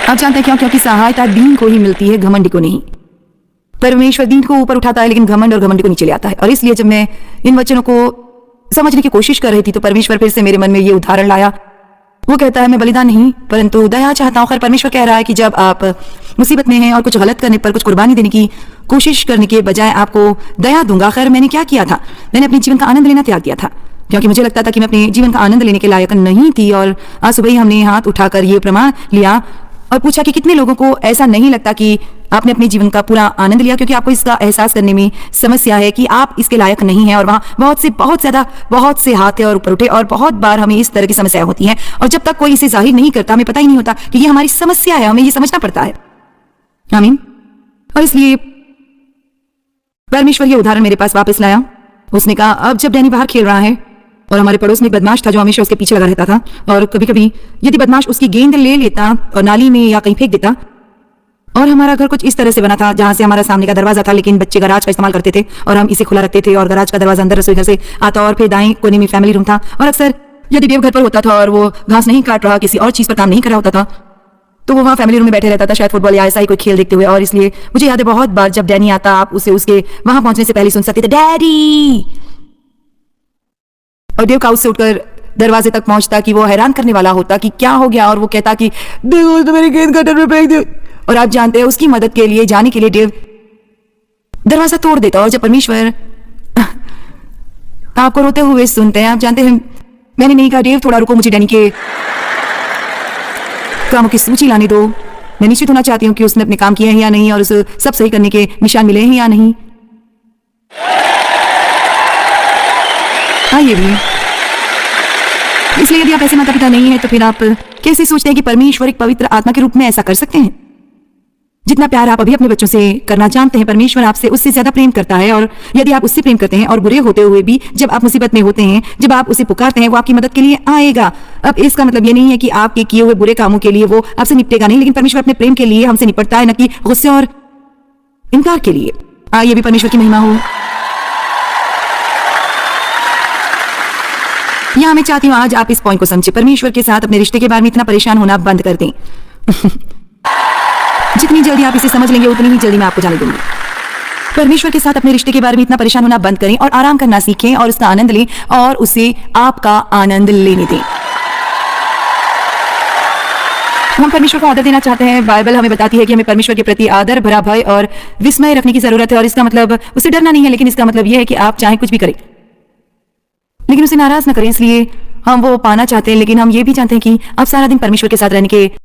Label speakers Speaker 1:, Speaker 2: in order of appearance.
Speaker 1: आप जानते हैं क्यों? क्योंकि सहायता दीन को ही मिलती है, घमंड को नहीं। परमेश्वर दीन को ऊपर उठाता है लेकिन घमंड और घमंड को नीचे ले आता है। और इसलिए जब मैं इन वचनों को समझने की कोशिश कर रही थी तो परमेश्वर फिर से मेरे मन में ये उदाहरण लाया। वो कहता है मैं बलिदान नहीं परंतु दया चाहता हूँ। खैर परमेश्वर कह रहा है कि जब आप मुसीबत में हैं और कुछ गलत करने पर, कुछ कुर्बानी देने की कोशिश करने के बजाय आपको दया दूंगा। खैर मैंने क्या किया था? मैंने अपने जीवन का आनंद लेना त्याग दिया था क्योंकि मुझे लगता था कि मैं अपने जीवन का आनंद लेने के लायक नहीं थी। और आज सुबह ही हमने हाथ उठाकर ये प्रमाण लिया और पूछा कि कितने लोगों को ऐसा नहीं लगता कि आपने अपने जीवन का पूरा आनंद लिया, क्योंकि आपको इसका एहसास करने में समस्या है कि आप इसके लायक नहीं हैं। और वहाँ बहुत से हाथ है और ऊपर उठे। और बहुत बार हमें इस तरह की समस्याएं होती हैं और जब तक कोई इसे जाहिर नहीं करता हमें पता ही नहीं होता कि ये हमारी समस्या है। हमें ये समझना पड़ता है। आमीन। और इसलिए परमेश्वर ये उदाहरण मेरे पास वापस लाया। उसने कहा अब जब डैनी बाहर खेल रहा है और हमारे पड़ोस में एक बदमाश था जो हमेशा उसके पीछे लगा रहता था, और कभी कभी यदि बदमाश उसकी गेंद ले लेता और नाली में या कहीं फेंक देता। और हमारा घर कुछ इस तरह से बना था जहां से हमारा सामने का दरवाजा था, लेकिन बच्चे गराज का इस्तेमाल करते थे और हम इसे खुला रखते थे और गराज का दरवाजा अंदर रसोई घर से आता और फिर दाएं कोने में फैमिली रूम था। और अक्सर यदि देव घर पर होता था और वो घास नहीं काट रहा, किसी और चीज पर काम नहीं कर रहा होता था, तो वो वहाँ फैमिली रूम में बैठे रहता था, शायद फुटबॉल या ऐसा ही कोई खेल देखते हुए। और इसलिए मुझे याद है बहुत बार जब डैनी आता आप उसे उसके वहां पहुंचने से पहले सुन सकते थे, डैडी। और देव काउस से उठकर दरवाजे तक पहुंचता कि वो हैरान करने वाला होता कि क्या हो गया। और वो कहता कि देखो तो मेरी गेंद कटर में फेंक दे। और आप जानते हैं उसकी मदद के लिए जाने के लिए देव दरवाजा तोड़ देता। और जब परमेश्वर आपको रोते हुए सुनते हैं, आप जानते हैं मैंने नहीं कहा देव थोड़ा रुको, मुझे डैनी के कामों की सूची लाने दो। मैं निश्चित होना चाहती हूँ कि उसने अपने काम किए हैं या नहीं और उसे सब सही करने के निशान मिले हैं या नहीं। ये भी इसलिए यदि आप ऐसे माता पिता नहीं है तो फिर आप कैसे सोचते हैं कि परमेश्वर एक पवित्र आत्मा के रूप में ऐसा कर सकते हैं? जितना प्यार आप अभी अपने बच्चों से करना जानते हैं, परमेश्वर आपसे उससे ज्यादा प्रेम करता है। और यदि आप उससे प्रेम करते हैं और बुरे होते हुए भी जब आप मुसीबत में होते हैं, जब आप उसे पुकारते हैं, वो आपकी मदद के लिए आएगा। अब इसका मतलब ये नहीं है कि आपके किए हुए बुरे कामों के लिए वो आपसे निपटेगा नहीं, लेकिन परमेश्वर अपने प्रेम के लिए हमसे निपटता है, न कि गुस्से और इनकार के लिए। ये भी परमेश्वर की महिमा हो। यहाँ मैं चाहती हूँ आज आप इस पॉइंट को समझे। परमेश्वर के साथ अपने रिश्ते के बारे में इतना परेशान होना बंद कर दें। जितनी जल्दी आप इसे समझ लेंगे उतनी ही जल्दी मैं आपको जाने दूंगी। परमेश्वर के साथ अपने रिश्ते के बारे में इतना परेशान होना बंद करें और आराम करना सीखें और उसका आनंद लें और उसे आपका आनंद लेने दें। हम परमेश्वर को आदर देना चाहते हैं। बाइबल हमें बताती है कि हमें परमेश्वर के प्रति आदर, भरा भय और विस्मय रखने की जरूरत है। और इसका मतलब उसे डरना नहीं है, लेकिन इसका मतलब यह है कि आप चाहे कुछ भी करें लेकिन उसे नाराज न करें। इसलिए हम वो पाना चाहते हैं, लेकिन हम ये भी जानते हैं कि आप सारा दिन परमेश्वर के साथ रहने के